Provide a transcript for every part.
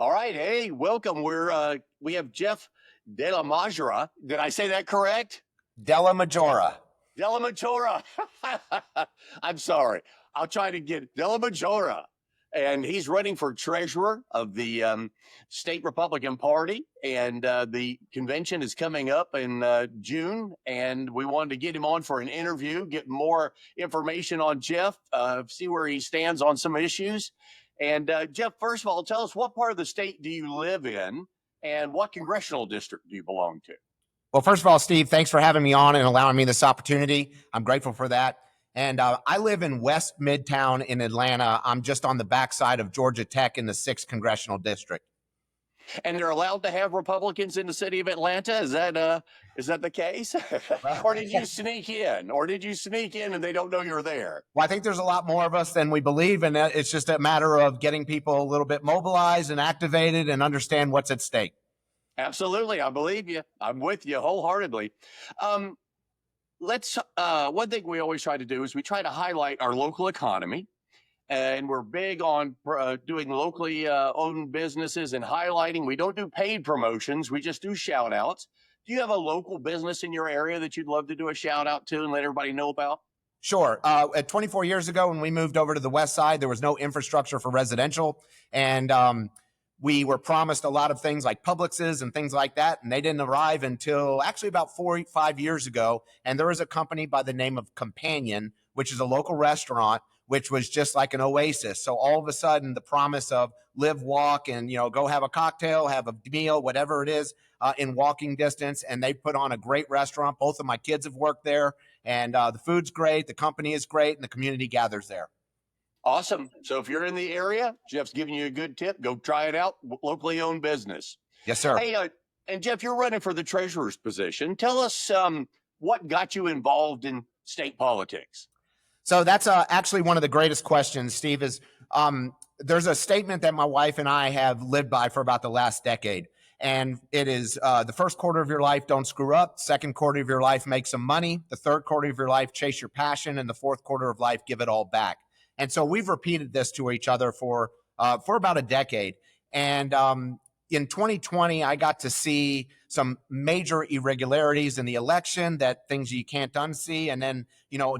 All right. Hey, welcome. We have Jeff DellaMaggiora. Did I say that correct? DellaMaggiora. DellaMaggiora. I'm sorry. I'll try to get DellaMaggiora. And he's running for treasurer of the state Republican Party. And the convention is coming up in June. And we wanted to get him on for an interview, get more information on Jeff, see where he stands on some issues. And Jeff, first of all, tell us, what part of the state do you live in and what congressional district do you belong to? Well, first of all, Steve, thanks for having me on and allowing me this opportunity. I'm grateful for that. And I live in West Midtown in Atlanta. I'm just on the backside of Georgia Tech in the 6th Congressional District. And they're allowed to have Republicans in the city of Atlanta? Is that the case? Or did you sneak in? Or did you sneak in and they don't know you're there? Well, I think there's a lot more of us than we believe, and it's just a matter of getting people a little bit mobilized and activated and understand what's at stake. Absolutely. I believe you. I'm with you wholeheartedly. One thing we always try to do is we try to highlight our local economy. And we're big on doing locally owned businesses and highlighting. We don't do paid promotions. We just do shout outs. Do you have a local business in your area that you'd love to do a shout out to and let everybody know about? Sure. 24 years ago, when we moved over to the West Side, there was no infrastructure for residential. And we were promised a lot of things like Publixes and things like that. And they didn't arrive until actually about 4 or 5 years ago. And there was a company by the name of Companion, which is a local restaurant, which was just like an oasis. So all of a sudden, the promise of live, walk, and go have a cocktail, have a meal, whatever it is, in walking distance. And they put on a great restaurant. Both of my kids have worked there, and the food's great, the company is great, and the community gathers there. Awesome. So if you're in the area, Jeff's giving you a good tip. Go try it out. Locally owned business. Yes, sir. Hey, and Jeff, you're running for the treasurer's position. Tell us what got you involved in state politics. So that's actually one of the greatest questions, Steve, is there's a statement that my wife and I have lived by for about the last decade. And it is the first quarter of your life, don't screw up. Second quarter of your life, make some money. The third quarter of your life, chase your passion. And the fourth quarter of life, give it all back. And so we've repeated this to each other for about a decade. And in 2020, I got to see some major irregularities in the election, that things you can't unsee. And then,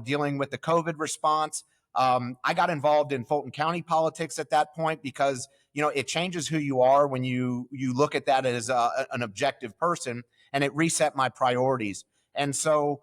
dealing with the COVID response. I got involved in Fulton County politics at that point because, it changes who you are when you look at that as an objective person, and it reset my priorities. And so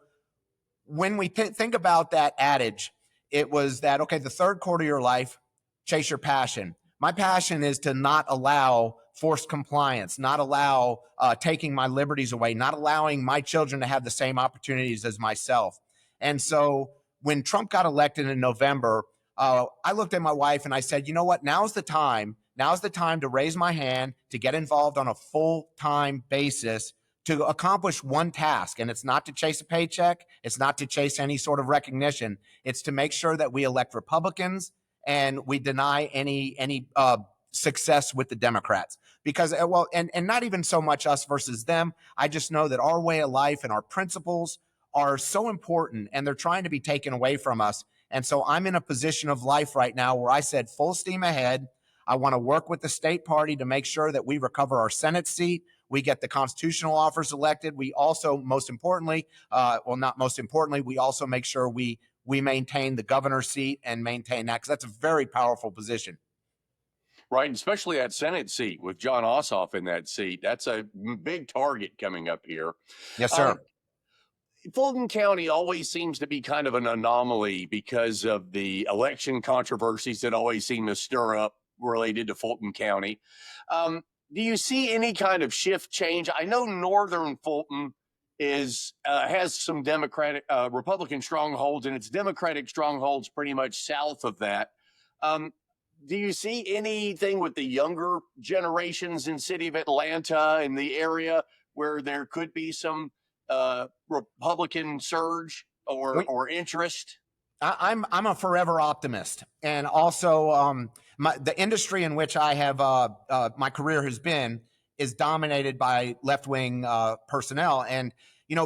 when we think about that adage, it was that, okay, the third quarter of your life, chase your passion. My passion is to not allow forced compliance, not allow taking my liberties away, not allowing my children to have the same opportunities as myself. And so when Trump got elected in November, I looked at my wife and I said, you know what, now's the time to raise my hand, to get involved on a full-time basis to accomplish one task. And it's not to chase a paycheck. It's not to chase any sort of recognition. It's to make sure that we elect Republicans and we deny any success with the Democrats. Because, and not even so much us versus them. I just know that our way of life and our principles are so important, and they're trying to be taken away from us. And so I'm in a position of life right now where I said full steam ahead. I want to work with the state party to make sure that we recover our Senate seat. We get the constitutional officers elected. We also, most importantly, not most importantly, we also make sure we maintain the governor's seat and maintain that, because that's a very powerful position. Right, and especially that Senate seat with John Ossoff in that seat. That's a big target coming up here. Yes, sir. Fulton County always seems to be kind of an anomaly because of the election controversies that always seem to stir up related to Fulton County. Do you see any kind of shift change? I know northern Fulton has some Republican strongholds, and its Democratic strongholds pretty much south of that. Do you see anything with the younger generations in city of Atlanta, in the area, where there could be some Republican surge or interest? I'm a forever optimist, and also the industry in which I have my career has been is dominated by left-wing personnel, and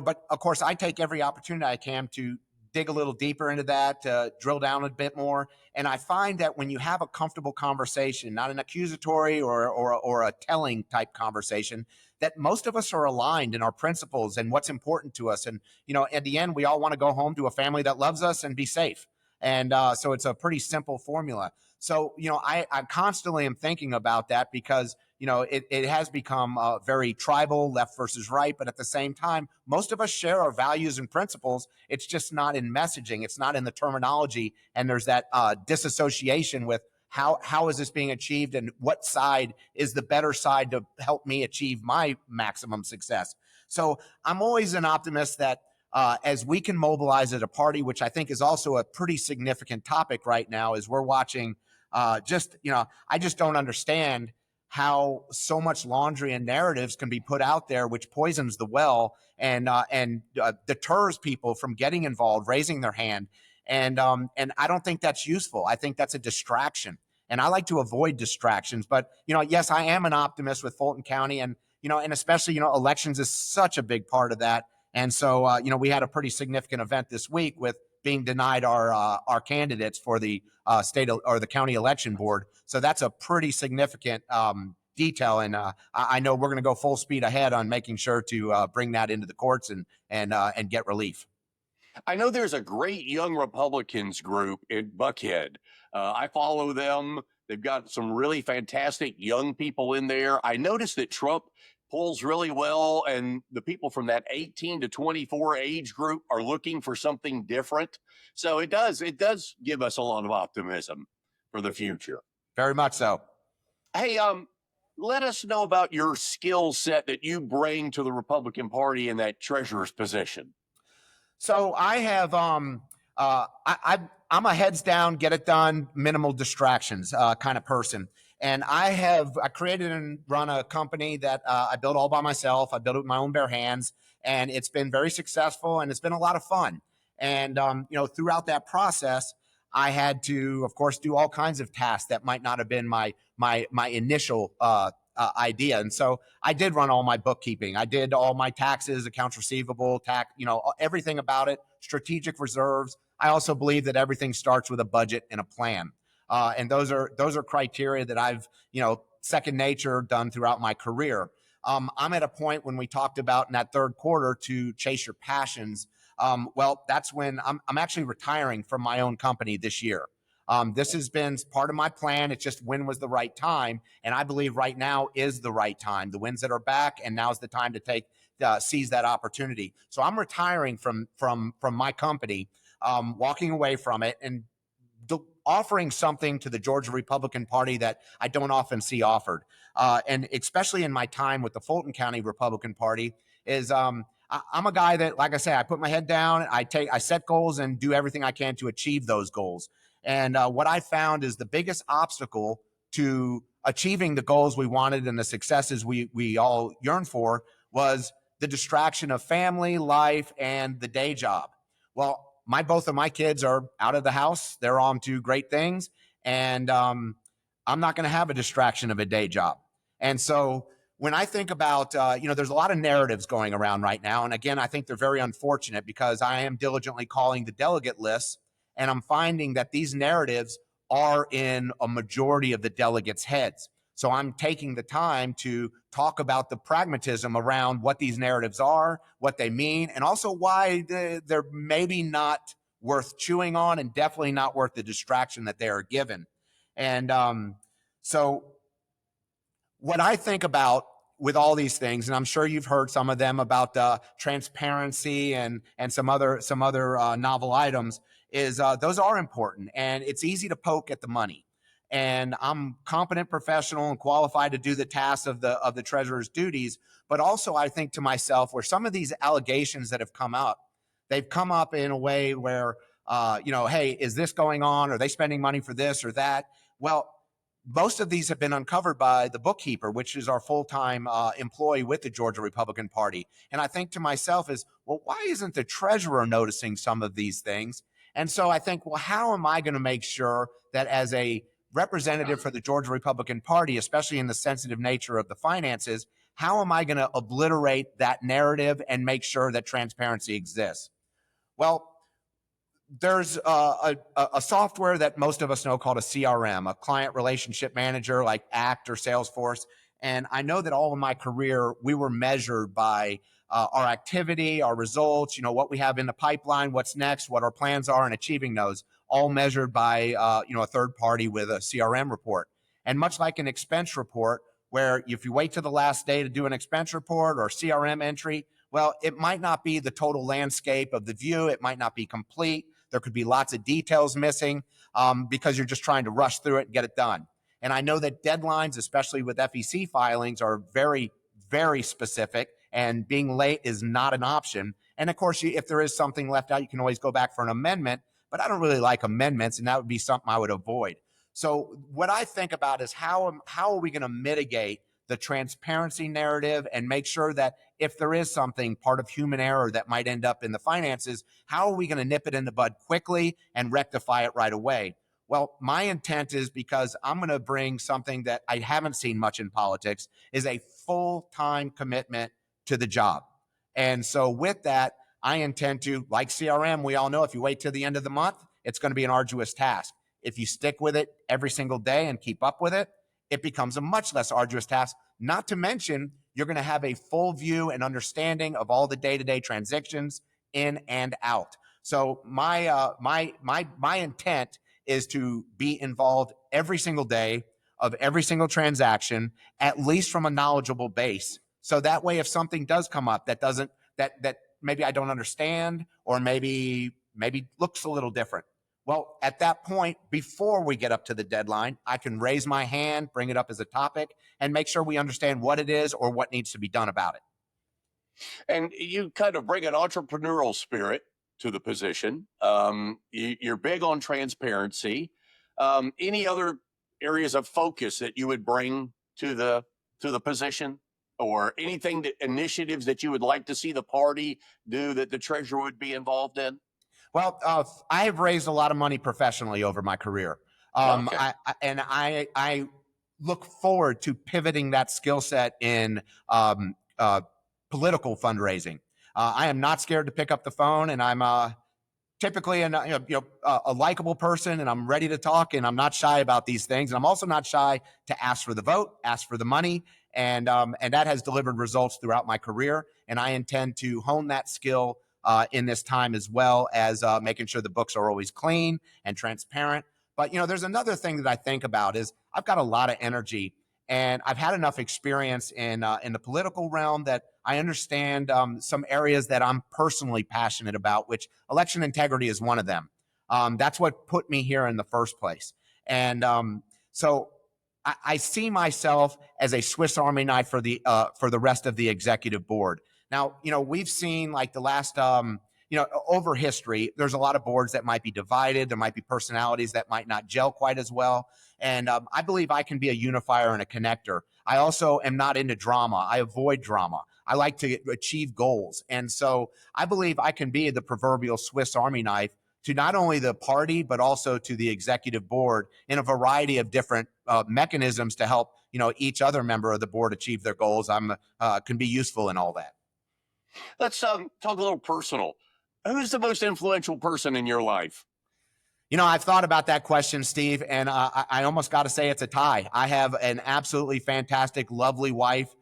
but of course I take every opportunity I can to dig a little deeper into that, drill down a bit more. And I find that when you have a comfortable conversation, not an accusatory or a telling type conversation, that most of us are aligned in our principles and what's important to us. And, at the end, we all want to go home to a family that loves us and be safe. And so it's a pretty simple formula. So, I constantly am thinking about that because, it has become very tribal, left versus right. But at the same time, most of us share our values and principles. It's just not in messaging. It's not in the terminology. And there's that disassociation with how is this being achieved and what side is the better side to help me achieve my maximum success. So I'm always an optimist that as we can mobilize at a party, which I think is also a pretty significant topic right now, is we're watching I just don't understand how so much laundry and narratives can be put out there, which poisons the well and deters people from getting involved, raising their hand. And I don't think that's useful. I think that's a distraction. And I like to avoid distractions. But, yes, I am an optimist with Fulton County. And, and especially, elections is such a big part of that. And so, we had a pretty significant event this week with being denied our candidates for the state or the county election board. So that's a pretty significant detail. And I know we're going to go full speed ahead on making sure to bring that into the courts and get relief. I know there's a great young Republicans group in Buckhead. I follow them. They've got some really fantastic young people in there. I noticed that Trump polls really well, and the people from that 18 to 24 age group are looking for something different. So it does give us a lot of optimism for the future. Very much so. Hey, let us know about your skill set that you bring to the Republican Party in that treasurer's position. So I have I'm a heads down, get it done, minimal distractions kind of person. And I created and run a company that I built all by myself. I built it with my own bare hands, and it's been very successful, and it's been a lot of fun. And throughout that process, I had to, of course, do all kinds of tasks that might not have been my initial idea. And so I did run all my bookkeeping. I did all my taxes, accounts receivable, everything about it, strategic reserves. I also believe that everything starts with a budget and a plan. And those are criteria that I've, second nature done throughout my career. I'm at a point when we talked about in that third quarter to chase your passions. Well, that's when I'm actually retiring from my own company this year. This has been part of my plan. It's just when was the right time. And I believe right now is the right time. The winds that are back, and now's the time to seize that opportunity. So I'm retiring from my company, walking away from it and offering something to the Georgia Republican Party that I don't often see offered. And especially in my time with the Fulton County Republican Party is I'm a guy that, like I say, I put my head down, I set goals and do everything I can to achieve those goals. And what I found is the biggest obstacle to achieving the goals we wanted and the successes we all yearn for was the distraction of family, life, and the day job. Well, both of my kids are out of the house. They're on to great things. And I'm not going to have a distraction of a day job. And so when I think about, there's a lot of narratives going around right now. And again, I think they're very unfortunate because I am diligently calling the delegate lists. And I'm finding that these narratives are in a majority of the delegates' heads. So I'm taking the time to talk about the pragmatism around what these narratives are, what they mean, and also why they're maybe not worth chewing on and definitely not worth the distraction that they are given. And so what I think about with all these things, and I'm sure you've heard some of them about transparency and some other novel items, is those are important, and it's easy to poke at the money. And I'm competent professional and qualified to do the tasks of the treasurer's duties. But also I think to myself, where some of these allegations that have come up, they've come up in a way where, hey, is this going on? Are they spending money for this or that? Well, most of these have been uncovered by the bookkeeper, which is our full-time employee with the Georgia Republican Party. And I think to myself is, well, why isn't the treasurer noticing some of these things? And so I think, well, how am I going to make sure that as a representative for the Georgia Republican Party, especially in the sensitive nature of the finances, how am I going to obliterate that narrative and make sure that transparency exists? Well, there's a software that most of us know called a CRM, a client relationship manager like ACT or Salesforce. And I know that all of my career, we were measured by our activity, our results, what we have in the pipeline, what's next, what our plans are, and achieving those, all measured by, a third party with a CRM report. And much like an expense report, where if you wait to the last day to do an expense report or CRM entry, well, it might not be the total landscape of the view. It might not be complete. There could be lots of details missing because you're just trying to rush through it and get it done. And I know that deadlines, especially with FEC filings, are very, very specific, and being late is not an option. And of course, if there is something left out, you can always go back for an amendment, but I don't really like amendments, and that would be something I would avoid. So what I think about is how are we going to mitigate the transparency narrative and make sure that if there is something, part of human error that might end up in the finances, how are we going to nip it in the bud quickly and rectify it right away? Well, my intent is, because I'm going to bring something that I haven't seen much in politics, is a full-time commitment to the job. And so with that, I intend to, like CRM, we all know if you wait till the end of the month, it's going to be an arduous task. If you stick with it every single day and keep up with it, it becomes a much less arduous task. Not to mention, you're going to have a full view and understanding of all the day-to-day transactions in and out. So my intent is to be involved every single day of every single transaction, at least from a knowledgeable base. So that way, if something does come up that maybe I don't understand, or maybe looks a little different, well, at that point, before we get up to the deadline, I can raise my hand, bring it up as a topic, and make sure we understand what it is or what needs to be done about it. And you kind of bring an entrepreneurial spirit to the position. You're big on transparency. Any other areas of focus that you would bring to the position, or anything initiatives that you would like to see the party do that the treasurer would be involved in? Well, I have raised a lot of money professionally over my career. Okay. I look forward to pivoting that skill set in political fundraising. I am not scared to pick up the phone, and I'm typically a likable person, and I'm ready to talk, and I'm not shy about these things. And I'm also not shy to ask for the vote, ask for the money, and that has delivered results throughout my career. And I intend to hone that skill in this time, as well as making sure the books are always clean and transparent. But there's another thing that I think about is I've got a lot of energy, and I've had enough experience in the political realm that I understand some areas that I'm personally passionate about, which election integrity is one of them. That's what put me here in the first place. And so I see myself as a Swiss Army knife for the rest of the executive board. Now, we've seen, like, the last, over history, there's a lot of boards that might be divided. There might be personalities that might not gel quite as well. And I believe I can be a unifier and a connector. I also am not into drama. I avoid drama. I like to achieve goals. And so I believe I can be the proverbial Swiss Army knife to not only the party, but also to the executive board in a variety of different mechanisms to help, each other member of the board achieve their goals. Can be useful in all that. Let's talk a little personal. Who's the most influential person in your life? I've thought about that question, Steve, and I almost got to say it's a tie. I have an absolutely fantastic, lovely wife.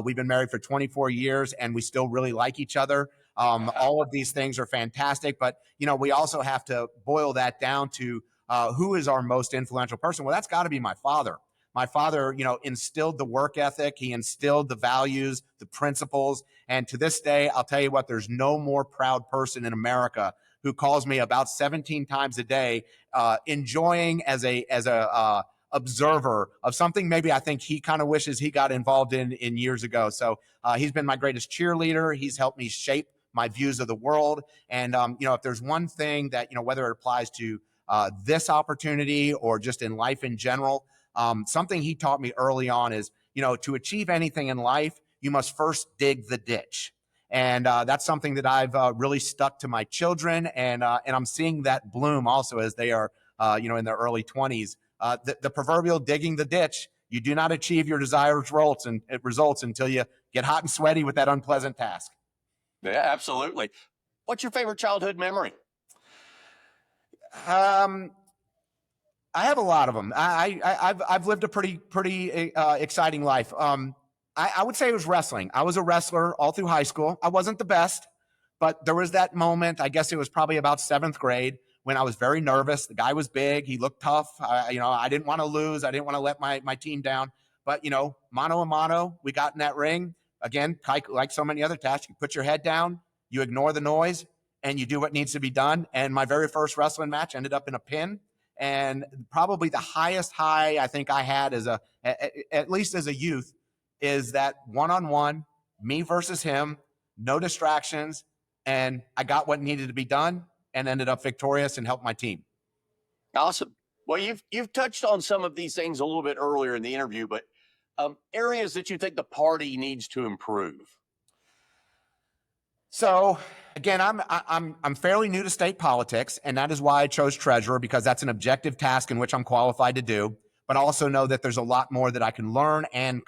We've been married for 24 years, and we still really like each other. All of these things are fantastic, but, we also have to boil that down to who is our most influential person? Well, that's got to be my father. My father, instilled the work ethic. He instilled the values, the principles. And to this day, I'll tell you what, there's no more proud person in America who calls me about 17 times a day, enjoying as a observer of something maybe I think he kind of wishes he got involved in years ago. So he's been my greatest cheerleader. He's helped me shape my views of the world. And, if there's one thing that, whether it applies to this opportunity or just in life in general, something he taught me early on is, to achieve anything in life, you must first dig the ditch. And that's something that I've really stuck to my children. And I'm seeing that bloom also as they are, in their early 20s. The proverbial digging the ditch, you do not achieve your desired results until you get hot and sweaty with that unpleasant task. Yeah, absolutely. What's your favorite childhood memory? I have a lot of them. I've lived a pretty exciting life. I would say it was wrestling. I was a wrestler all through high school. I wasn't the best, but there was that moment. I guess it was probably about seventh grade when I was very nervous. The guy was big. He looked tough. I didn't want to lose. I didn't want to let my team down. But mano a mano, we got in that ring again. Like so many other tasks, you put your head down, you ignore the noise, and you do what needs to be done. And my very first wrestling match ended up in a pin. And probably the highest high I think I had at least as a youth, is that one-on-one, me versus him, no distractions, and I got what needed to be done and ended up victorious and helped my team. Awesome. Well, you've touched on some of these things a little bit earlier in the interview, but areas that you think the party needs to improve. So again, I'm fairly new to state politics, and that is why I chose treasurer, because that's an objective task in which I'm qualified to do. But I also know that there's a lot more that I can learn and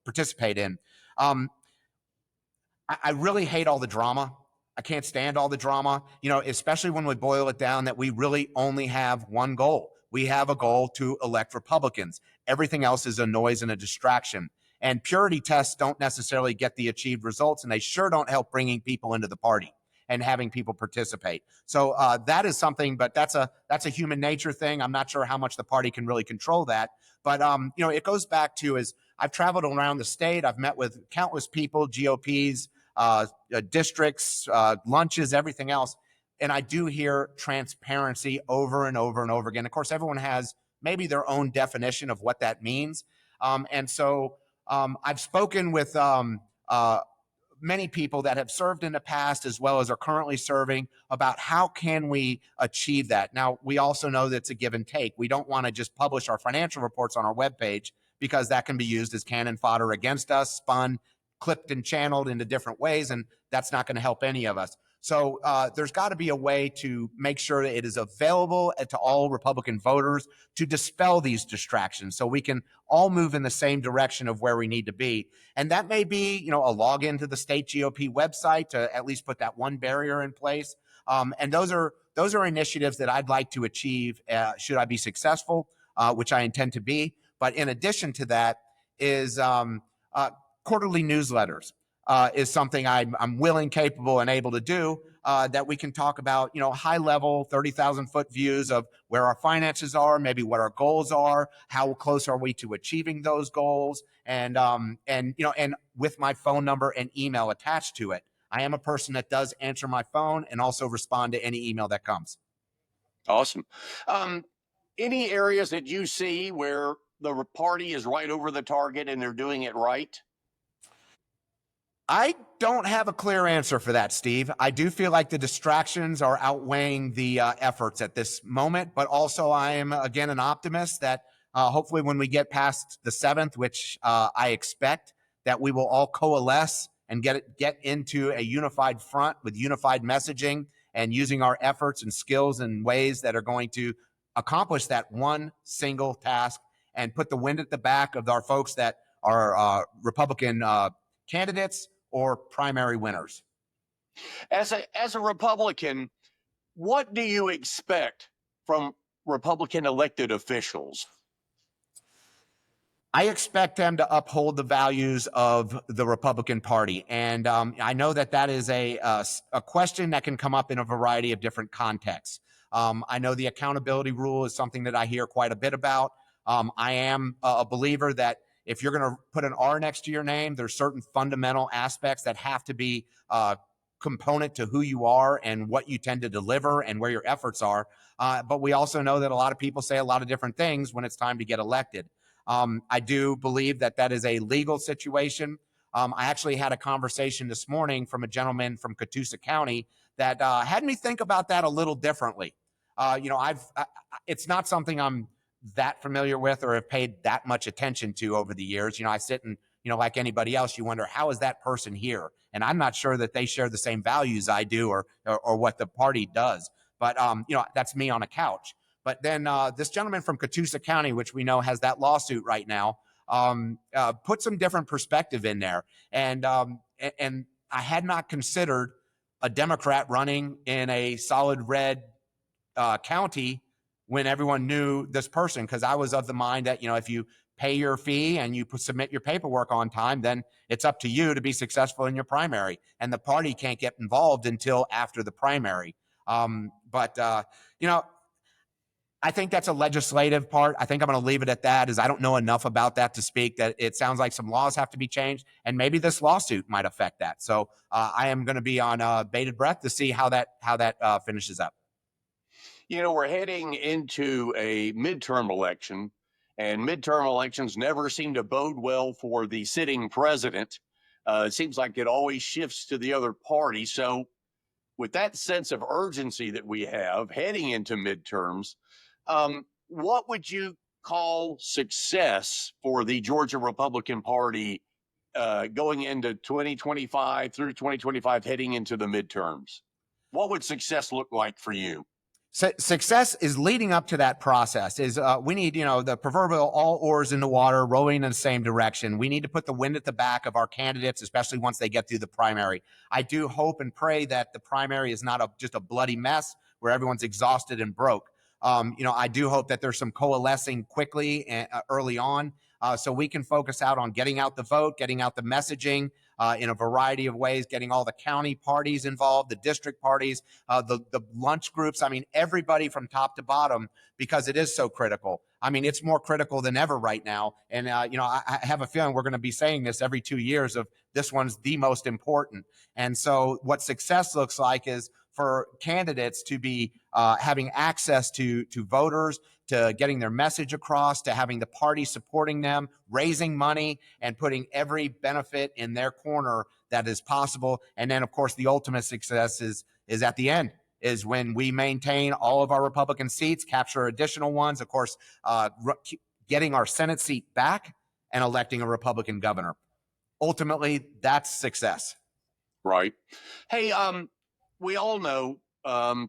participate in. I really hate all the drama. I can't stand all the drama, especially when we boil it down that we really only have one goal. We have a goal to elect Republicans. Everything else is a noise and a distraction. And purity tests don't necessarily get the achieved results, and they sure don't help bringing people into the party and having people participate. So that is something, but that's a human nature thing. I'm not sure how much the party can really control that. But, it goes back to is I've traveled around the state. I've met with countless people, GOPs, districts, lunches, everything else. And I do hear transparency over and over and over again. Of course, everyone has maybe their own definition of what that means. And so I've spoken with many people that have served in the past as well as are currently serving about how can we achieve that. Now, we also know that it's a give and take. We don't want to just publish our financial reports on our webpage because that can be used as cannon fodder against us, spun, clipped and channeled into different ways, and that's not going to help any of us. So there's got to be a way to make sure that it is available to all Republican voters to dispel these distractions so we can all move in the same direction of where we need to be. And that may be, a login to the state GOP website to at least put that one barrier in place. And those are initiatives that I'd like to achieve should I be successful, which I intend to be. But in addition to that is quarterly newsletters. Is something I'm willing, capable, and able to do that we can talk about, high level, 30,000 foot views of where our finances are, maybe what our goals are, how close are we to achieving those goals, and with my phone number and email attached to it. I am a person that does answer my phone and also respond to any email that comes. Awesome. Any areas that you see where the party is right over the target and they're doing it right? I don't have a clear answer for that, Steve. I do feel like the distractions are outweighing the efforts at this moment, but also I am, again, an optimist that hopefully when we get past the 7th, which I expect, that we will all coalesce and get into a unified front with unified messaging and using our efforts and skills in ways that are going to accomplish that one single task and put the wind at the back of our folks that are Republican candidates or primary winners. As a Republican, what do you expect from Republican elected officials? I expect them to uphold the values of the Republican Party. And I know that is a question that can come up in a variety of different contexts. I know the accountability rule is something that I hear quite a bit about. I am a believer that if you're going to put an R next to your name, there's certain fundamental aspects that have to be component to who you are and what you tend to deliver and where your efforts are. But we also know that a lot of people say a lot of different things when it's time to get elected. I do believe that is a legal situation. I actually had a conversation this morning from a gentleman from Catoosa County that had me think about that a little differently. It's not something I'm that familiar with or have paid that much attention to over the years. I sit and, like anybody else, you wonder, how is that person here? And I'm not sure that they share the same values I do or what the party does. But, that's me on a couch. But then this gentleman from Catoosa County, which we know has that lawsuit right now, put some different perspective in there. And I had not considered a Democrat running in a solid red county when everyone knew this person, because I was of the mind that, if you pay your fee and you submit your paperwork on time, then it's up to you to be successful in your primary, and the party can't get involved until after the primary. But I think that's a legislative part. I think I'm going to leave it at that, as I don't know enough about that to speak. That it sounds like some laws have to be changed, and maybe this lawsuit might affect that. So I am going to be on bated breath to see how that finishes up. We're heading into a midterm election, and midterm elections never seem to bode well for the sitting president. It seems like it always shifts to the other party. So with that sense of urgency that we have heading into midterms, what would you call success for the Georgia Republican Party going into 2025 through 2025, heading into the midterms? What would success look like for you? Success is leading up to that process. We need, the proverbial all oars in the water, rowing in the same direction. We need to put the wind at the back of our candidates, especially once they get through the primary. I do hope and pray that the primary is not just a bloody mess where everyone's exhausted and broke. I do hope that there's some coalescing quickly and early on, so we can focus out on getting out the vote, getting out the messaging in a variety of ways, getting all the county parties involved, the district parties, the lunch groups. I mean, everybody from top to bottom, because it is so critical. I mean, it's more critical than ever right now. And, I have a feeling we're going to be saying this every 2 years of this one's the most important. And so what success looks like is for candidates to be having access to voters, to getting their message across, to having the party supporting them, raising money, and putting every benefit in their corner that is possible. And then, of course, the ultimate success is at the end, is when we maintain all of our Republican seats, capture additional ones, of course, getting our Senate seat back and electing a Republican governor. Ultimately, that's success. Right. Hey, we all know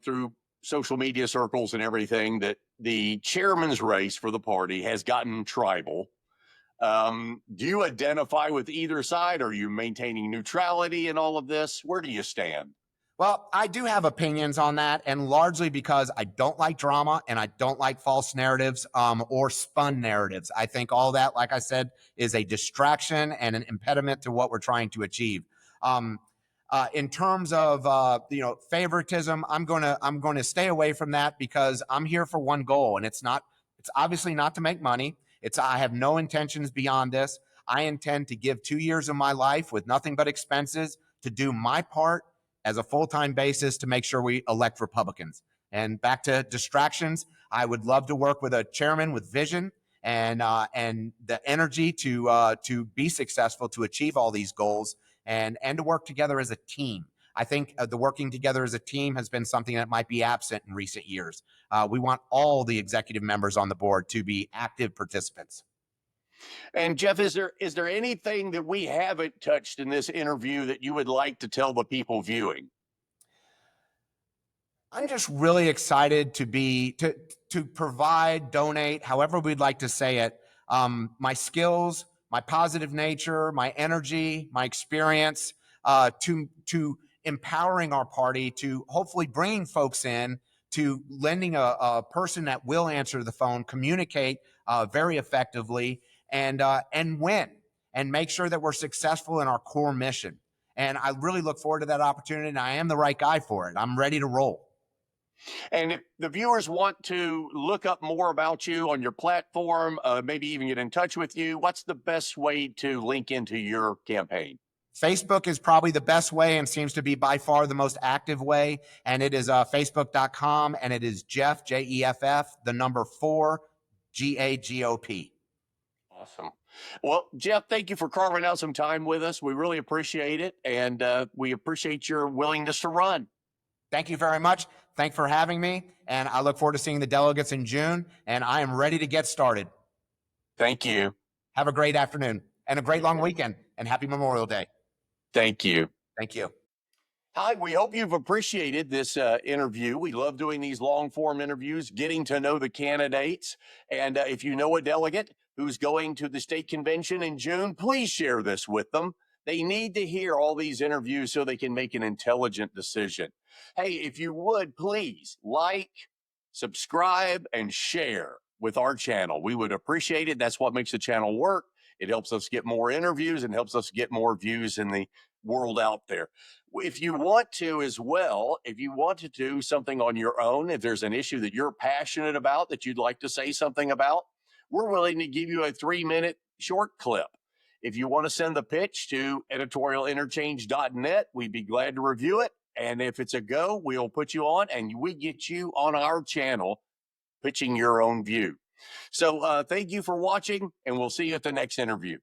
through social media circles and everything that the chairman's race for the party has gotten tribal. Do you identify with either side? Are you maintaining neutrality in all of this? Where do you stand? Well, I do have opinions on that, and largely because I don't like drama and I don't like false narratives or spun narratives. I think all that, like I said, is a distraction and an impediment to what we're trying to achieve. In terms of favoritism, I'm going to stay away from that, because I'm here for one goal, and it's obviously not to make money. I have no intentions beyond this. I intend to give 2 years of my life with nothing but expenses to do my part as a full-time basis to make sure we elect Republicans. And back to distractions, I would love to work with a chairman with vision and the energy to be successful, to achieve all these goals, and to work together as a team. I think the working together as a team has been something that might be absent in recent years. We want all the executive members on the board to be active participants. And Jeff, is there anything that we haven't touched in this interview that you would like to tell the people viewing? I'm just really excited to provide, donate, however we'd like to say it, my skills, my positive nature, my energy, my experience, to empowering our party, to hopefully bringing folks in, to lending a person that will answer the phone, communicate very effectively, and win, and make sure that we're successful in our core mission. And I really look forward to that opportunity, and I am the right guy for it. I'm ready to roll. And if the viewers want to look up more about you on your platform, maybe even get in touch with you, what's the best way to link into your campaign? Facebook is probably the best way and seems to be by far the most active way. And it is facebook.com, and it is Jeff, Jeff, the number 4, GA GOP. Awesome. Well, Jeff, thank you for carving out some time with us. We really appreciate it. And we appreciate your willingness to run. Thank you very much. Thanks for having me. And I look forward to seeing the delegates in June. And I am ready to get started. Thank you. Have a great afternoon and a great long weekend, and happy Memorial Day. Thank you. Thank you. Hi, we hope you've appreciated this interview. We love doing these long form interviews, getting to know the candidates. And if you know a delegate who's going to the state convention in June, please share this with them. They need to hear all these interviews so they can make an intelligent decision. Hey, if you would, please like, subscribe, and share with our channel. We would appreciate it. That's what makes the channel work. It helps us get more interviews and helps us get more views in the world out there. If you want to as well, if you want to do something on your own, if there's an issue that you're passionate about that you'd like to say something about, we're willing to give you a 3-minute short clip. If you want to send the pitch to editorialinterchange.net, we'd be glad to review it. And if it's a go, we'll put you on and we get you on our channel pitching your own view. So thank you for watching, and we'll see you at the next interview.